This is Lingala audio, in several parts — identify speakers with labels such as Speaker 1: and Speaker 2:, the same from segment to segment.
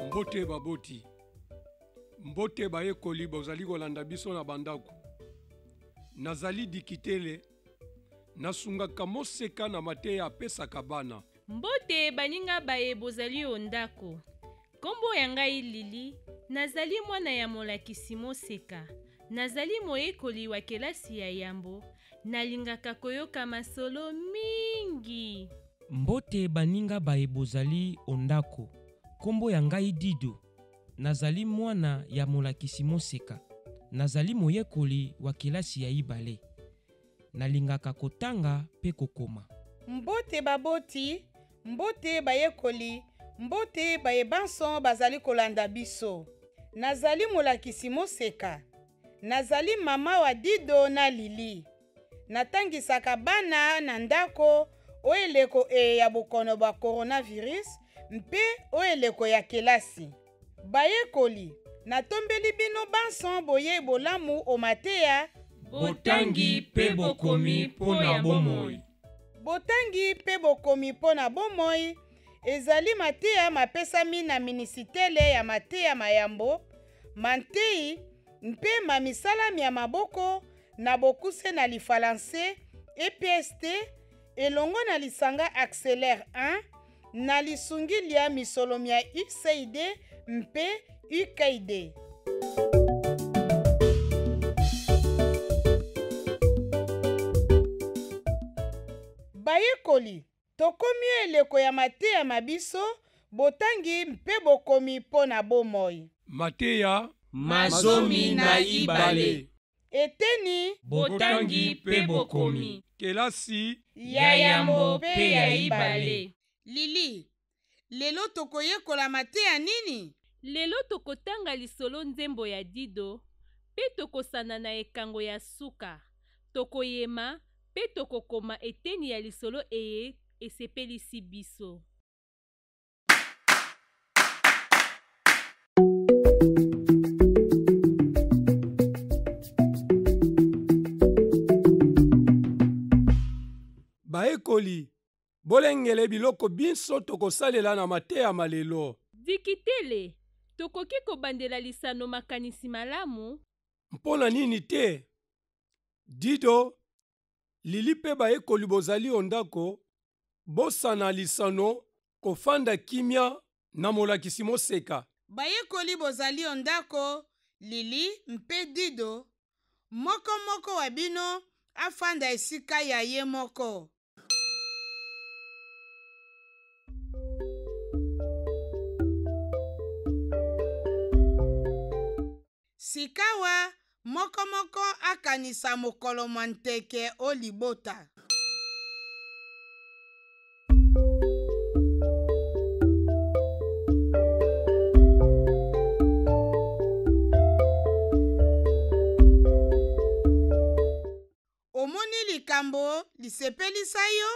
Speaker 1: Mbote baboti, mbote baye koli bozali kolanda biso na bandako. Nazali dikitele, nasungaka moseka na mateya apesaka bana.
Speaker 2: Mbote baninga baye bozali ondako. Kombo ya ngai Lili, nazali mwana ya molakisi moseka. Nazali moyekoli wa kelasi ya yambo, nalingaka koyoka masolo mingi.
Speaker 3: Mbote baninga baye bozali ondako. Kombo ya ngai Dido, nazali mwana ya molakisi moseka. Nazali moyekoli wa kelasi ya ibale. Nalingaka kotanga pe kokoma.
Speaker 4: Mbote baboti, mbote bayekoli, mbote baye banson bazali kolanda biso. Nazali molakisi moseka. Nazali mama wa Dido na Lili. Natangisaka bana na ndako oeleko ya bokono ba coronavirus mpe oeleko ya kelasi. Bayekoli, natombeli bino banson boye bolamu o mateya.
Speaker 2: Botangi pe bokomi pona bomoi.
Speaker 4: Botangi pe bokomi pona bomoi. Ezali mateya mapesami na minisitele ya mateya mayambo, mantei mpe mamisalami ya maboko na bokuse na lifalanse, EPST, elongo na lisanga Accélère 1, na lisungili ya misolomi ya UCID mpe UKID. Bayekoli, tokomi eleko ya mateya mabiso, botangi mpe bokomi pona bomoi.
Speaker 1: Mateya
Speaker 2: mazomi na ibale.
Speaker 4: Eteni
Speaker 2: botangi pe bokomi.
Speaker 1: Kelasi
Speaker 2: ya yambo pe ya ibale.
Speaker 4: Lili, lelo tokoyekola mateya nini?
Speaker 2: Lelo tokotanga lisolo nzembo ya Dido, pe tokosana na ekango ya suka. Tokoyema pe tokokoma eteni ya lisolo eye esepelisi biso.
Speaker 1: Baekoli, bolengele biloko binso tokosalela na mateya malelo.
Speaker 2: Dikitele, tokoki kobandela lisano makanisi malamu?
Speaker 1: Mpona nini te? Dido, Lili pe baekoli bozali ondako, bosana lisano kofanda kimia na molakisi moseka.
Speaker 4: Bayekoli bozali ondako, Lili mpe Dido, moko moko wa bino afanda esika ya ye moko. Sikawa moko moko akanisa mokolo manteke o libota. Omoni likambo lisepelisa yo?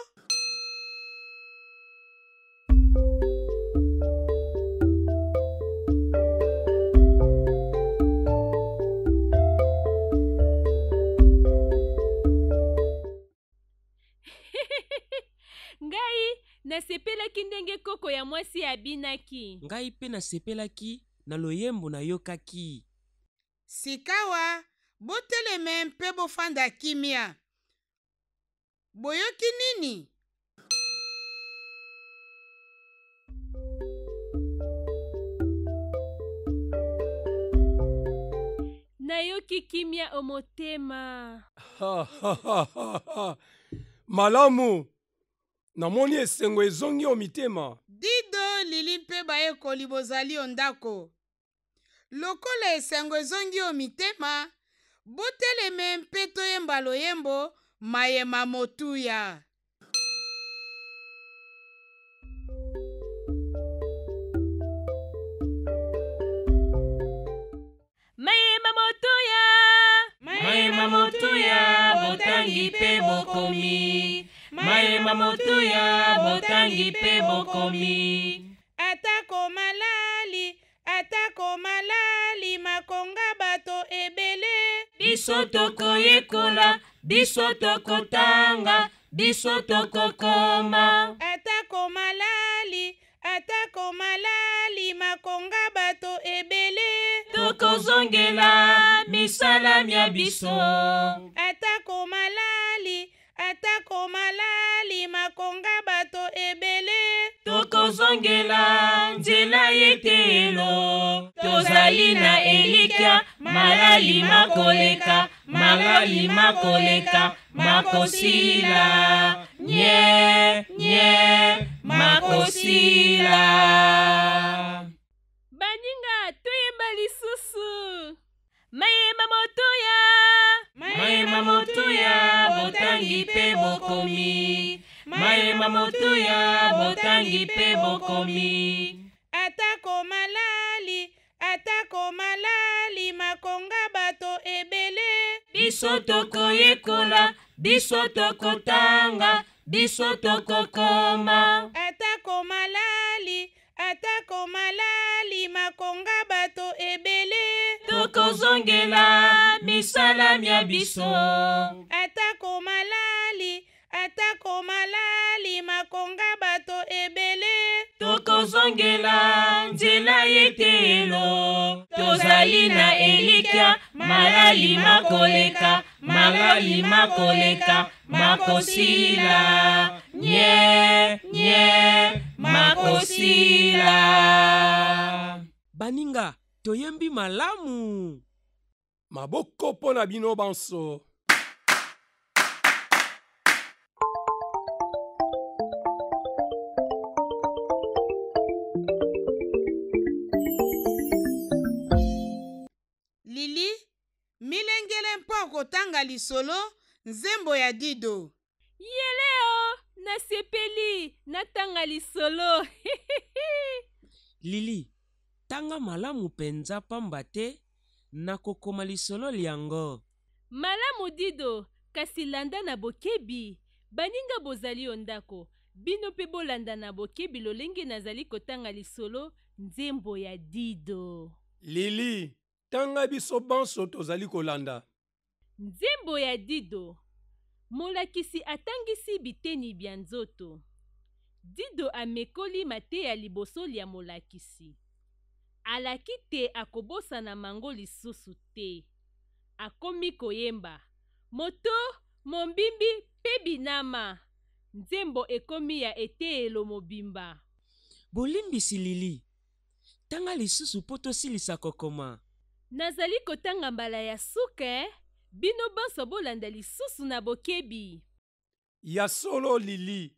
Speaker 2: Ngai nasepelaki ndenge koko ya mwasi abinaki.
Speaker 3: Ngai pe nasepelaki na loyembo na yokaki.
Speaker 4: Sikawa boteleme mpe bofanda kimia. Boyoki nini?
Speaker 2: Nayoki kimia omotema.
Speaker 1: Malamu, namoni esengo ezongi o mitema.
Speaker 4: Dido, Lili mpe bayekoli bozali ondako. Lokola esengo ezongi o mitema, boteleme mpe toyemba loyembo mayema motuya.
Speaker 2: Mayema motuya,
Speaker 4: Mayema
Speaker 2: motuya, botangi pe bokomi. Mayema motuya, botangi pe bokomi.
Speaker 4: Atako malali makonga bato ebele.
Speaker 3: biso tokoyekola, biso tokotanga, biso tokokoma.
Speaker 4: atako malali makonga bato ebele.
Speaker 3: Tokozongela misala mia biso.
Speaker 4: Atako malali makonga bato ebele.
Speaker 3: Tokozongela nzela yetelo. Tozali na elikya malali makoleka, malali makoleka, makosila. Nye, makosila.
Speaker 2: Baninga toyemba lisusu. Mayema motuya
Speaker 3: botangi pe bokomi. Mayema motuya botangi pe bokomi.
Speaker 4: Atako malali makonga bato ebele.
Speaker 3: Biso tokoyekola, biso tokotanga, biso tokokoma.
Speaker 4: Atako malali makonga bato ebele.
Speaker 3: Tokozongela misala mia biso.
Speaker 4: Atako malali makonga bato ebele.
Speaker 3: Tokozongela nzela yetelo. Tozali na elikya malali makoleka, malali makoleka, makosila. Nye, makosila.
Speaker 5: Baninga, toyembi malamu.
Speaker 1: Maboko mpo na bino banso.
Speaker 4: Lili, milengele mpo kotanga lisolo nzembo ya Dido.
Speaker 2: Yeleo nasepeli natanga lisolo.
Speaker 5: Lili, tanga malamu penza pamba te nakokoma lisolo liango.
Speaker 2: Malamu Dido, kasi landa na bokebi. Baninga bozali ondako, bino pe bolanda na bokebi lolenge nazali kotanga lisolo nzembo ya Dido.
Speaker 1: Lili, tanga biso banso tozali kolanda.
Speaker 2: Nzembo ya Dido. Molakisi atangisi biteni bya nzoto. Dido amekoli mateya liboso lia molakisi. Alaki te akobosana mango lisusu te. Akomi koyemba. Moto, mombimbi, pe binama. Nzembo ekomi ya eteyelo mobimba.
Speaker 5: Bolimbisi Lili, tanga lisusu po tosilisa kokoma.
Speaker 2: Nazali kotanga mbala ya suka, bino banso bolanda lisusu na bokebi.
Speaker 1: Ya solo Lili.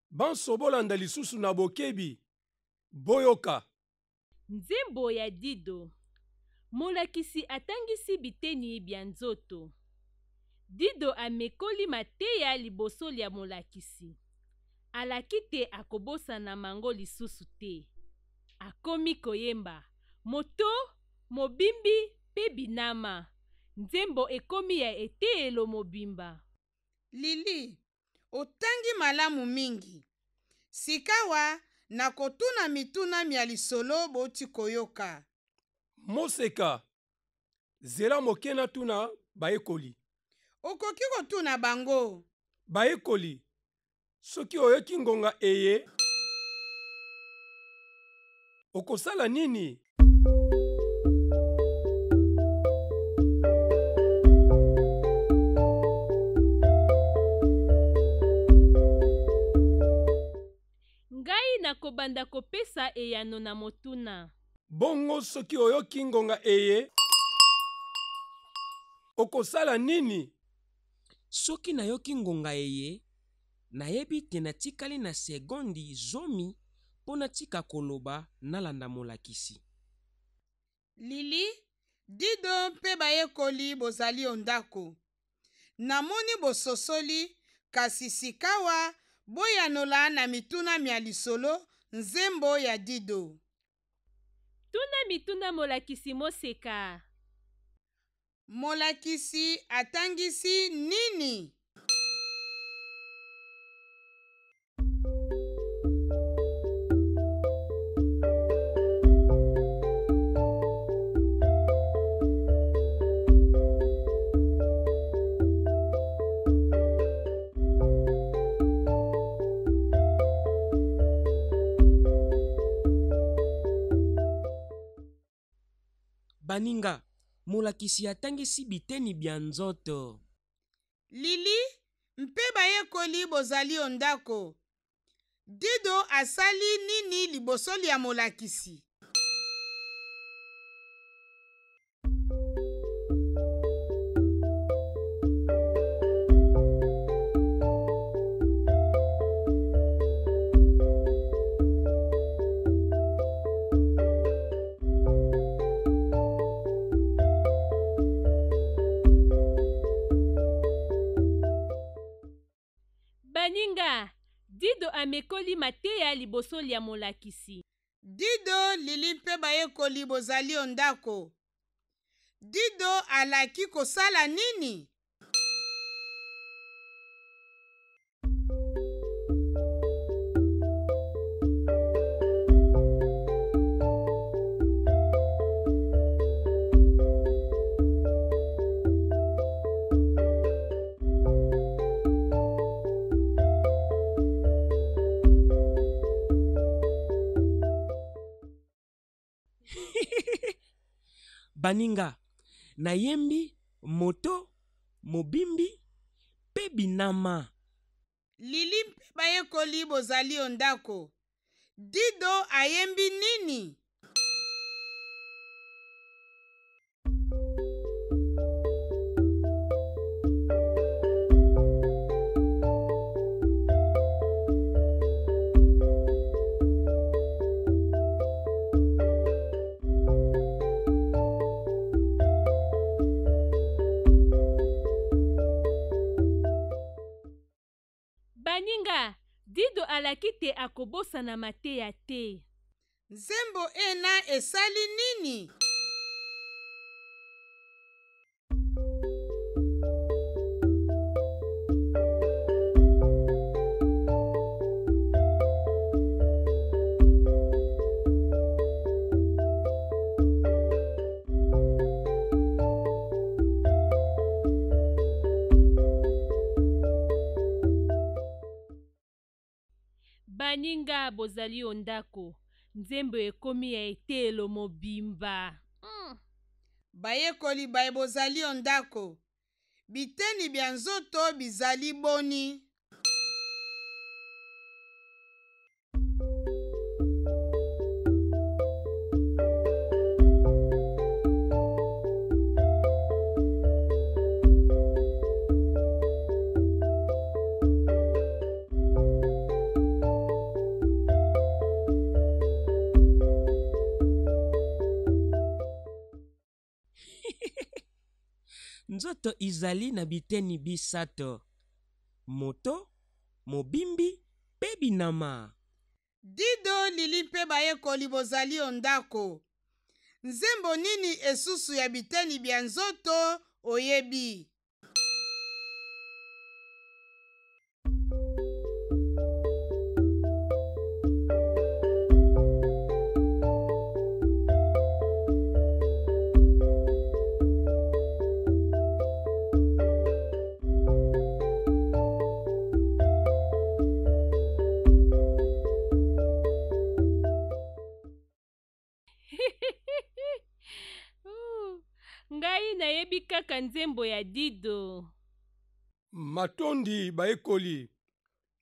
Speaker 1: Banso bolanda lisusu na bokebi. Boyoka.
Speaker 2: Nzembo ya Dido. Molakisi atangisi biteni bya nzoto. Dido amekoli mateya liboso lia molakisi. Alaki te akobosana mango lisusu te. Akomi koyemba. Moto, mobimbi, pe binama. Nzembo ekomi ya eteyelo mobimba.
Speaker 4: Lili, otangi malamu mingi. Sikawa na kotuna mituna mia lisolo boti koyoka.
Speaker 1: Moseka. Zela mokena tuna baekoli.
Speaker 4: Okoki kotuna bango.
Speaker 1: Baekoli. Soki oyoki ngonga eye. Okosala nini?
Speaker 2: Ngai nakobanda kopesa eyano na motuna.
Speaker 1: Bongo soki oyoki ngonga eye. Okosala nini?
Speaker 5: Soki nayoki ngonga eye, nayebi te natikali na segondi zomi po natika koloba nalanda molakisi.
Speaker 4: Lili, Dido mpe bayekoli bozali ondako. Namoni bososoli kasi sikawa boyanola na mituna mia lisolo nzembo ya Dido.
Speaker 2: Tuna mituna molakisi Moseka.
Speaker 4: Molakisi atangisi nini?
Speaker 5: baninga molakisi atangisi biteni bya nzoto.
Speaker 4: Lili mpe bayekoli bozali ondako. Dido asali nini liboso ya molakisi?
Speaker 2: Baninga, Dido amekoli mateya liboso ya molakisi.
Speaker 4: Dido, Lili mpe bayekoli bozali ondako. Dido alaki kosala nini?
Speaker 5: Baninga, nayembi moto, mobimbi, pe binama.
Speaker 4: Lili mpe bayekoli bozali ondako. Dido ayembi nini?
Speaker 2: Baninga, Dido alaki te akobosana mateya te.
Speaker 4: Nzembo ena esali nini?
Speaker 2: Baninga bozali ondako. Nzembo ekomi ya etelo mobimba.
Speaker 4: Bayekoli baye bozali ondako. Biteni bya nzoto bizali boni.
Speaker 5: Nzoto izali na biteni bisato. Moto, mobimbi, pe binama.
Speaker 4: Dido, Lili mpe bayekoli bozali ondako. Nzembo nini esusu ya biteni bya nzoto oyebi?
Speaker 2: Ngai nayebi kaka nzembo ya Dido.
Speaker 1: Matondi bayekoli.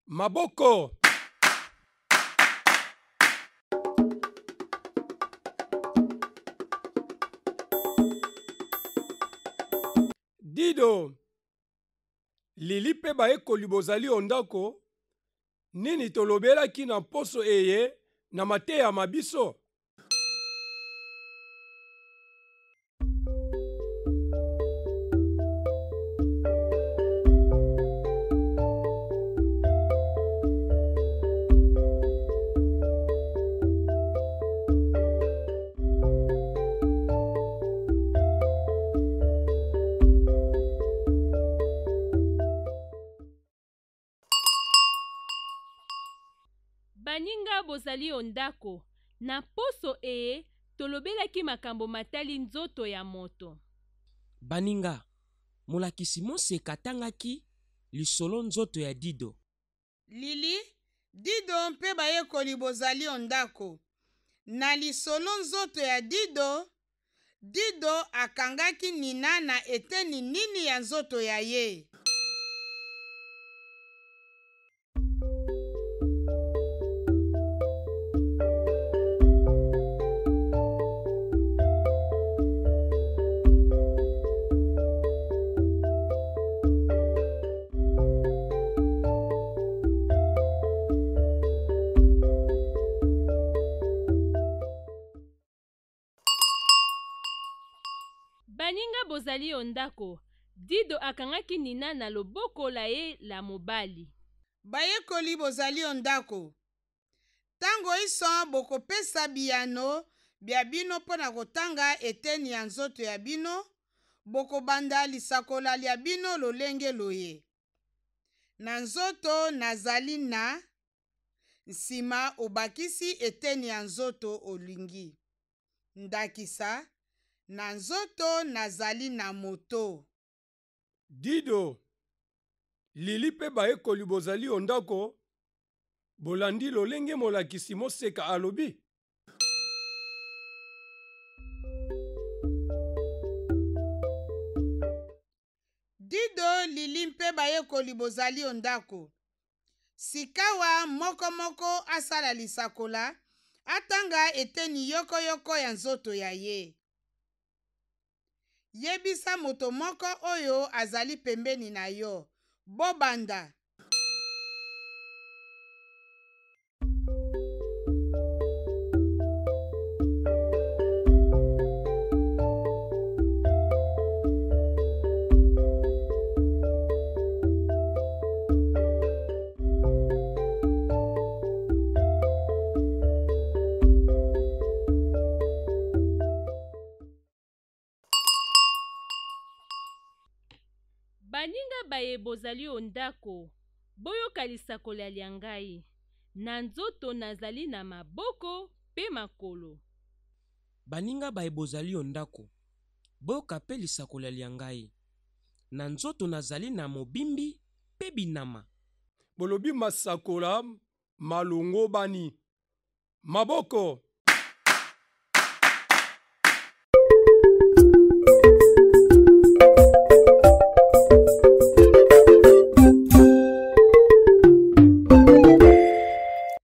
Speaker 1: Maboko. Dido, Lili mpe bayekoli bozali ondako. Nini tolobelaki na poso eye na mateya mabiso?
Speaker 2: Baninga bozali ondako. Na poso tolobelaki makambo matali nzoto ya moto.
Speaker 5: Baninga, molakisi Moseka atangaki lisolo nzoto ya Dido.
Speaker 4: Lili, Dido mpe bayekoli bozali ondako. Na lisolo nzoto ya Dido, Dido akangaki Nina na eteni nini ya nzoto ya ye.
Speaker 2: Baninga bozali ondako, Dido akangaki Nina na loboko la ye la mobali.
Speaker 4: Bayekoli bozali ondako. Tango iso bokopesa biyano bya bino mpona kotanga eteni ya nzoto ya bino, bokobanda lisakola lya bino lolenge loye. Na nzoto nazali na, nsima obakisi eteni ya nzoto olingi. Ndakisa, na nzoto nazali na moto.
Speaker 1: Dido, Lili mpe bayekoli bozali ondako, bolandi lolenge molakisi Moseka alobi.
Speaker 4: Dido, Lili mpe bayekoli bozali ondako. Sikawa moko asala lisakola, atanga eteni yoko ya nzoto ya ye. Yebisa moto moko oyo azali pembeni na yo. Bobanda.
Speaker 2: Baninga baye bozali ondako, boyoka lisakola lya ngai. Na nzoto nazali na maboko pe makolo.
Speaker 5: Baninga baye bozali ondako, boyoka pe lisakola lya ngai. Na nzoto nazali na mobimbi pe binama.
Speaker 1: Bolobi masakola malongo bani. Maboko.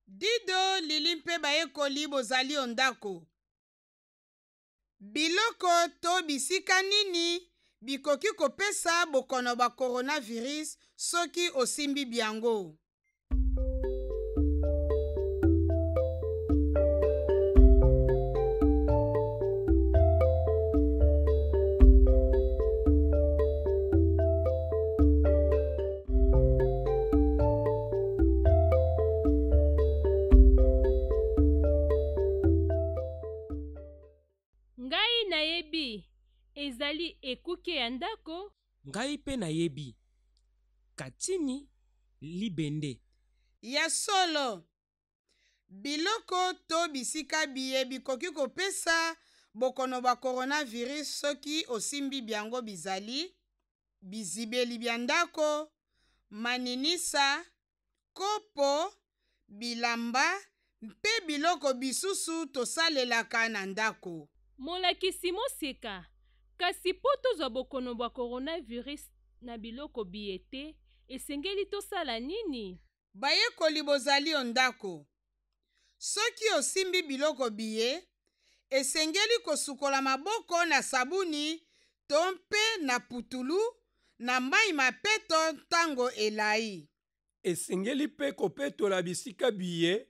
Speaker 4: Dido, Lili mpe bayekoli bozali ondako. Biloko to bisika nini bikoki kopesa bokono ba coronavirus soki osimbi biango?
Speaker 2: Ngai nayebi ezali ekuke ya ndako.
Speaker 5: Ngai pe nayebi. Katini libende.
Speaker 4: Ya solo. Biloko to bisika biye bikoki kopesa bokono ba coronavirus soki osimbi biango bizali bizibeli bya ndako, maninisa, kopo, bilamba mpe biloko bisusu tosalelaka na ndako.
Speaker 2: Molakisi Moseka, kasi po tozwa bokono bwa coronavirus na biloko biete, esengeli tosala nini?
Speaker 4: Bayekoli bozali ondako. Soki osimbi biloko biye, esengeli kosukola maboko na sabuni to mpe na putulu na mai mapeto ntango elai.
Speaker 1: Esengeli mpe kopetola bisika biye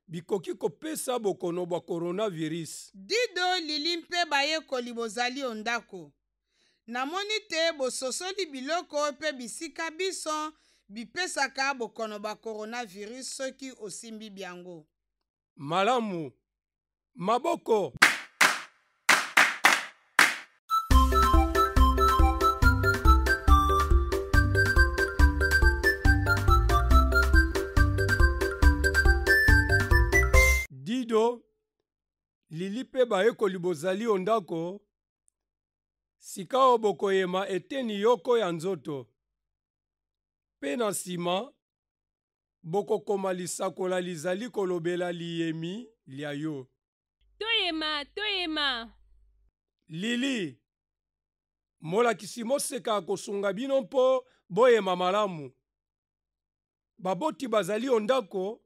Speaker 1: bikoki kopesa bokono bwa coronavirus.
Speaker 4: Dido, Lili mpe bayekoli bozali ondako. Namoni te bososoli biloko mpe bisika biso bipesaka bokono ba coronavirus soki osimbi biango.
Speaker 1: Malamu. Maboko. Dido, Lili mpe bayekoli bozali ondako, sika oyo bokoyema eteni yoko ya nzoto. Pe na nsima, bokokoma lisakola lizali kolobela liyemi lya yo.
Speaker 2: Toyema, toyema.
Speaker 1: Lili, molakisi moseka akosunga bino mpo boyema malamu. Baboti bazali ondako,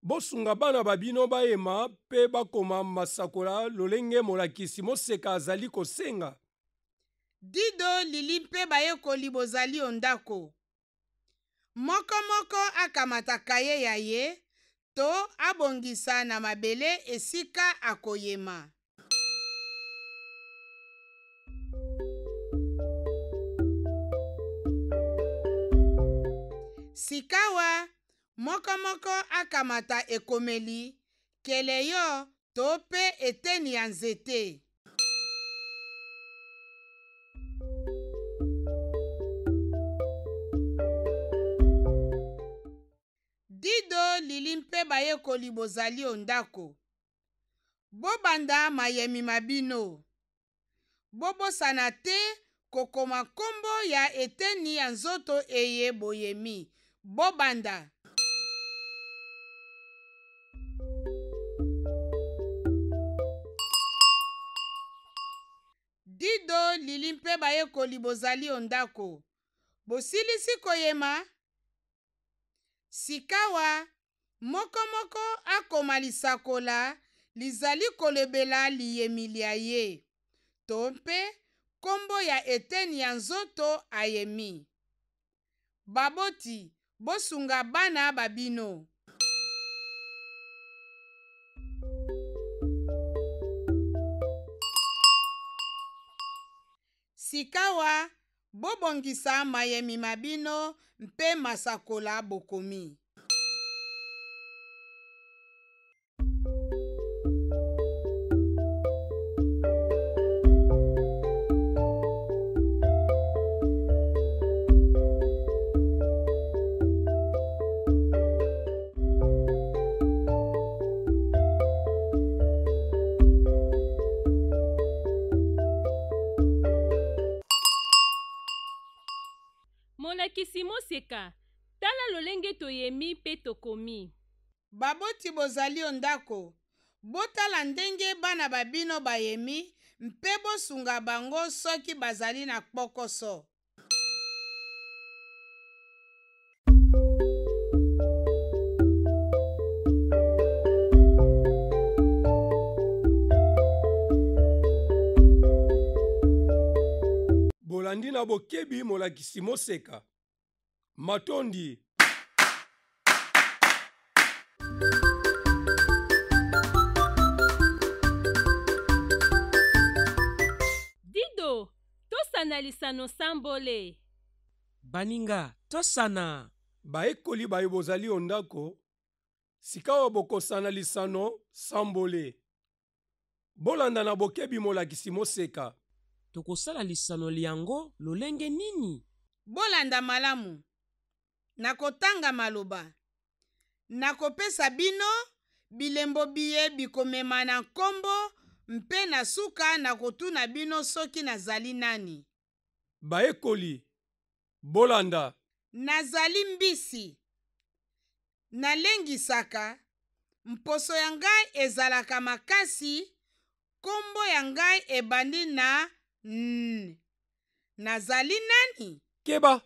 Speaker 1: bosunga bana babino bayema pe bakoma masakola lolenge molakisi moseka azali kosenga.
Speaker 4: Dido, Lili mpe bayekoli bozali ondako. Moko akamata kaye ya ye to abongisa na mabele esika akoyema. Sikawa moko akamata ekomeli keleyo to pe eteni ya nzete. Dido, Lili mpe bayekoli bozali ondako. Bobanda mayemi mabino. Bobosana te kokoma kombo ya eteni ya nzoto eye boyemi. Bobanda. Dido, Lili mpe bayekoli bozali ondako. Bosilisi koyema. Sikawa moko akoma lisakola lizali kolebela liyemi lia ye. To mpe kombo ya eteni ya nzoto ayemi. Baboti, bosunga bana babino. Sikawa bobongisa mayemi mabino mpe masakola bokomi.
Speaker 2: Molakisi moseka, tala lolenge toyemi pe tokomi.
Speaker 4: Baboti bozali ondako, botala ndenge bana babino bayemi mpe bosunga bango soki bazali na kpokoso.
Speaker 1: Bolandi na bokebi molakisi moseka. Matondi.
Speaker 2: Dido, tosana lisano sambole.
Speaker 5: Baninga, tosana.
Speaker 1: Baekoli baye bozali ondako, sikawa bokosana lisano sambole. Bolanda na bokebi molakisi moseka.
Speaker 5: Tokosala lisano liango lolenge nini?
Speaker 4: Bolanda malamu. Nakotanga maloba. Nakopesa bino bilembo biye bikomema na nkombo mpe na suka nakotuna bino soki nazali nani.
Speaker 1: Baekoli, bolanda.
Speaker 4: Nazali mbisi. Nalengisaka. Mposo ya ngai ezalaka makasi. Kombo ya ngai ebandi na nazali nani?
Speaker 1: Keba.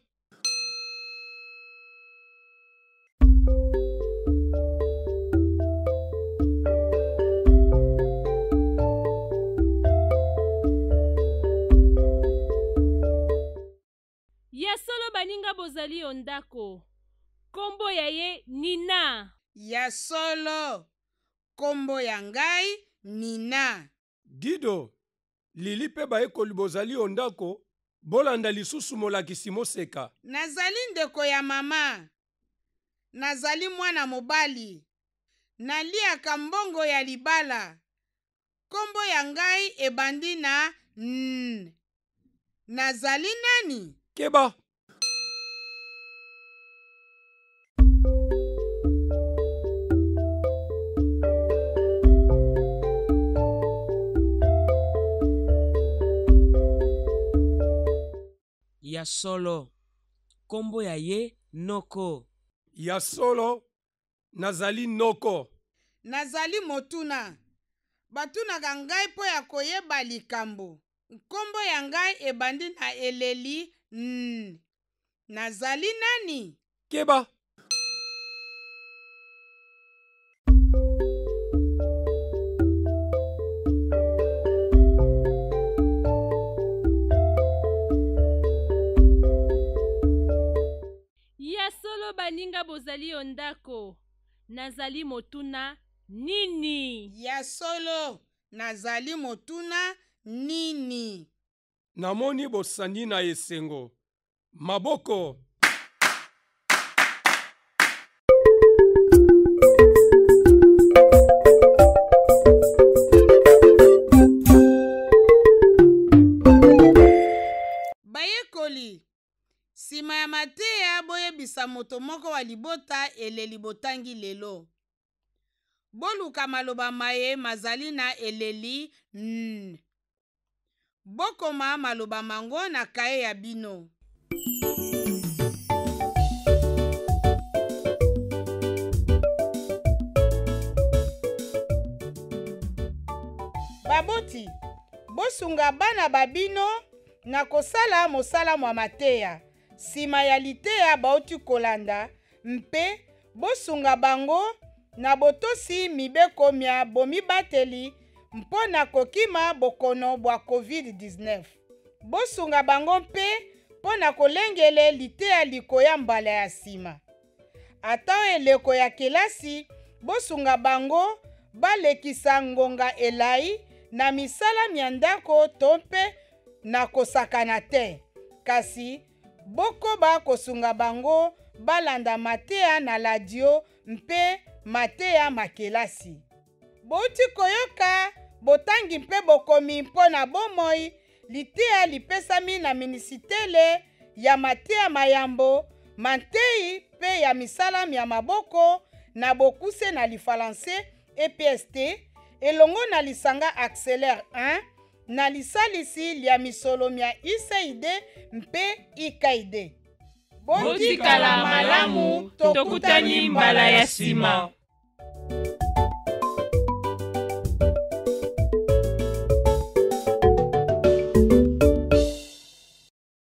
Speaker 2: Ya solo baninga bozali ondako. Kombo ya ye Nina.
Speaker 4: Ya solo. Kombo ya ngai Nina.
Speaker 1: Dido, Lili pe baekoli bozali ondako, bolanda lisusu molakisi moseka.
Speaker 4: Nazali ndeko ya mama. Nazali mwana mobali. Naliaka mbongo ya libala. Kombo ya ngai ebandi na nazali nani?
Speaker 1: Keba.
Speaker 5: Ya solo. Kombo ya ye Noko.
Speaker 1: Ya solo, nazali Noko.
Speaker 4: Nazali motuna. batunaka ngai mpo ya koyeba likambo. Nkombo ya ngai ebandi na eleli nazali nani?
Speaker 1: Keba.
Speaker 2: Ya solo baninga bozali ondako. Nazali motuna nini?
Speaker 4: Ya solo nazali motuna nini?
Speaker 1: Namoni bosandi na esengo. Maboko.
Speaker 4: Bayekoli, sima ya mateya boyebisa moto moko wa libota eleli botangi lelo. Boluka maloba maye mazali na eleli bokoma maloba mango na kaye ya bino. Baboti, bosunga bana babino na kosala mosala mwa mateya. Sima ya liteya bauti kolanda mpe bosunga bango na botosi mibeko mia bomibateli mpo na kokima bokono bwa COVID-19. Bosunga bango mpe mpo na kolengele liteya likoya mbala ya nsima. Ata eleko ya kelasi bosunga bango balekisa ngonga elai na misala mia ndako to mpe na kosakana te. Kasi bokoba kosunga bango balanda mateya na ladio mpe mateya makelasi. Bouti koyoka botangi mpe bokomi mpo na bomoi liteya lipesami na minisitele ya mateya mayambo matei mpe ya misala ya maboko na bokuse na lifalanse EPST elongo na lisanga accélère 1 na lisalisi lya misolo mya ICID mpe IKID.
Speaker 2: Botikala malamu tokutani mbala ya sima.